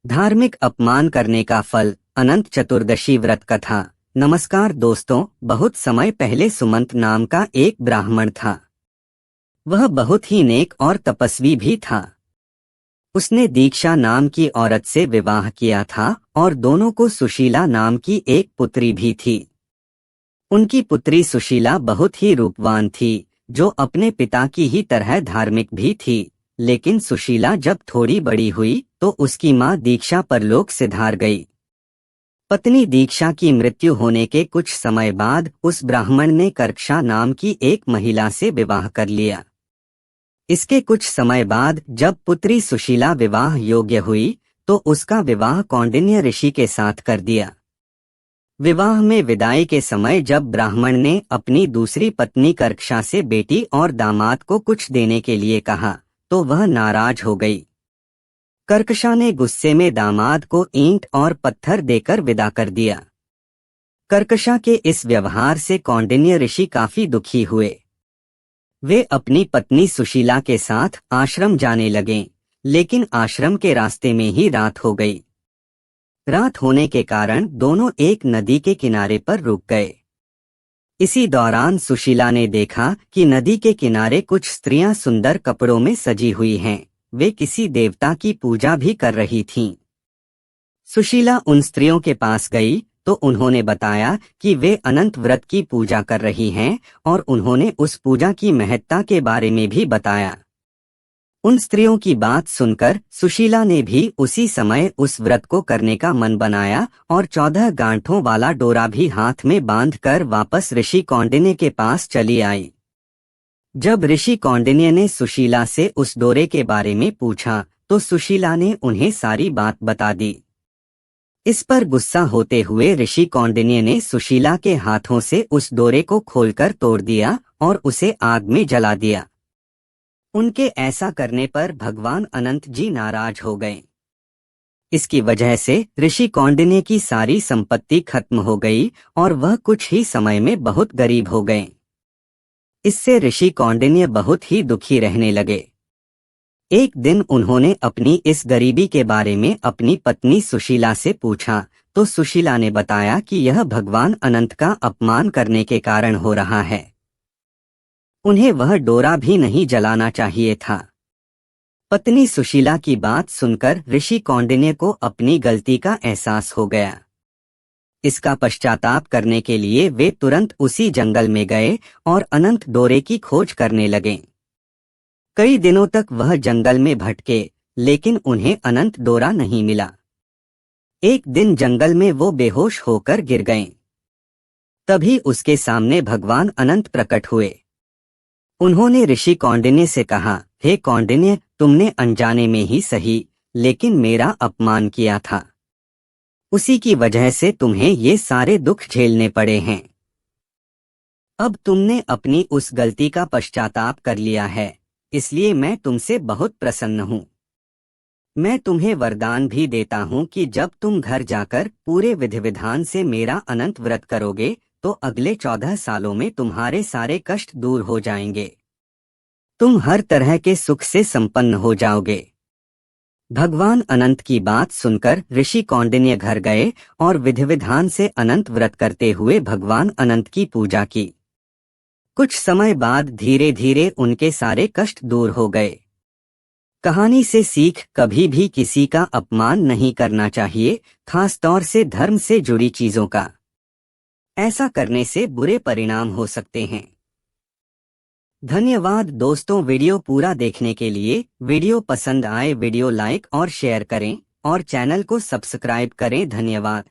धार्मिक अपमान करने का फल, अनंत चतुर्दशी व्रत कथा। नमस्कार दोस्तों, बहुत समय पहले सुमंत नाम का एक ब्राह्मण था। वह बहुत ही नेक और तपस्वी भी था। उसने दीक्षा नाम की औरत से विवाह किया था और दोनों को सुशीला नाम की एक पुत्री भी थी। उनकी पुत्री सुशीला बहुत ही रूपवान थी, जो अपने पिता की ही तरह धार्मिक भी थी। लेकिन सुशीला जब थोड़ी बड़ी हुई तो उसकी मां दीक्षा परलोक सिधार गई। पत्नी दीक्षा की मृत्यु होने के कुछ समय बाद उस ब्राह्मण ने कर्कशा नाम की एक महिला से विवाह कर लिया। इसके कुछ समय बाद जब पुत्री सुशीला विवाह योग्य हुई तो उसका विवाह कौंडिन्य ऋषि के साथ कर दिया। विवाह में विदाई के समय जब ब्राह्मण ने अपनी दूसरी पत्नी कर्कशा से बेटी और दामाद को कुछ देने के लिए कहा तो वह नाराज हो गई। कर्कशा ने गुस्से में दामाद को ईंट और पत्थर देकर विदा कर दिया। कर्कशा के इस व्यवहार से कौंडिन्य ऋषि काफी दुखी हुए। वे अपनी पत्नी सुशीला के साथ आश्रम जाने लगे, लेकिन आश्रम के रास्ते में ही रात हो गई। रात होने के कारण दोनों एक नदी के किनारे पर रुक गए। इसी दौरान सुशीला ने देखा कि नदी के किनारे कुछ स्त्रियां सुंदर कपड़ों में सजी हुई हैं। वे किसी देवता की पूजा भी कर रही थीं। सुशीला उन स्त्रियों के पास गई तो उन्होंने बताया कि वे अनंत व्रत की पूजा कर रही हैं और उन्होंने उस पूजा की महत्ता के बारे में भी बताया। उन स्त्रियों की बात सुनकर सुशीला ने भी उसी समय उस व्रत को करने का मन बनाया और 14 गांठों वाला डोरा भी हाथ में बांधकर वापस ऋषि कौंडिन्य के पास चली आई। जब ऋषि कौंडिन्य ने सुशीला से उस डोरे के बारे में पूछा तो सुशीला ने उन्हें सारी बात बता दी। इस पर गुस्सा होते हुए ऋषि कौंडिन्य ने सुशीला के हाथों से उस डोरे को खोलकर तोड़ दिया और उसे आग में जला दिया। उनके ऐसा करने पर भगवान अनंत जी नाराज हो गए। इसकी वजह से ऋषि कौंडिन्य की सारी संपत्ति खत्म हो गई और वह कुछ ही समय में बहुत गरीब हो गए। इससे ऋषि कौंडिन्य बहुत ही दुखी रहने लगे। एक दिन उन्होंने अपनी इस गरीबी के बारे में अपनी पत्नी सुशीला से पूछा तो सुशीला ने बताया कि यह भगवान अनंत का अपमान करने के कारण हो रहा है। उन्हें वह डोरा भी नहीं जलाना चाहिए था। पत्नी सुशीला की बात सुनकर ऋषि कौंडिन्य को अपनी गलती का एहसास हो गया। इसका पश्चाताप करने के लिए वे तुरंत उसी जंगल में गए और अनंत डोरे की खोज करने लगे। कई दिनों तक वह जंगल में भटके, लेकिन उन्हें अनंत डोरा नहीं मिला। एक दिन जंगल में वो बेहोश होकर गिर गए। तभी उसके सामने भगवान अनंत प्रकट हुए। उन्होंने ऋषि कौंडिन्य से कहा, हे कौंडिन्य, तुमने अनजाने में ही सही लेकिन मेरा अपमान किया था। उसी की वजह से तुम्हें ये सारे दुख झेलने पड़े हैं। अब तुमने अपनी उस गलती का पश्चाताप कर लिया है, इसलिए मैं तुमसे बहुत प्रसन्न हूँ। मैं तुम्हें वरदान भी देता हूँ कि जब तुम घर जाकर पूरे विधि विधान से मेरा अनंत व्रत करोगे तो अगले 14 सालों में तुम्हारे सारे कष्ट दूर हो जाएंगे। तुम हर तरह के सुख से संपन्न हो जाओगे। भगवान अनंत की बात सुनकर ऋषि कौंडिन्य घर गए और विधि विधान से अनंत व्रत करते हुए भगवान अनंत की पूजा की। कुछ समय बाद धीरे धीरे उनके सारे कष्ट दूर हो गए। कहानी से सीख, कभी भी किसी का अपमान नहीं करना चाहिए, खास तौर से धर्म से जुड़ी चीजों का। ऐसा करने से बुरे परिणाम हो सकते हैं। धन्यवाद दोस्तों, वीडियो पूरा देखने के लिए। वीडियो पसंद आए वीडियो लाइक और शेयर करें और चैनल को सब्सक्राइब करें। धन्यवाद।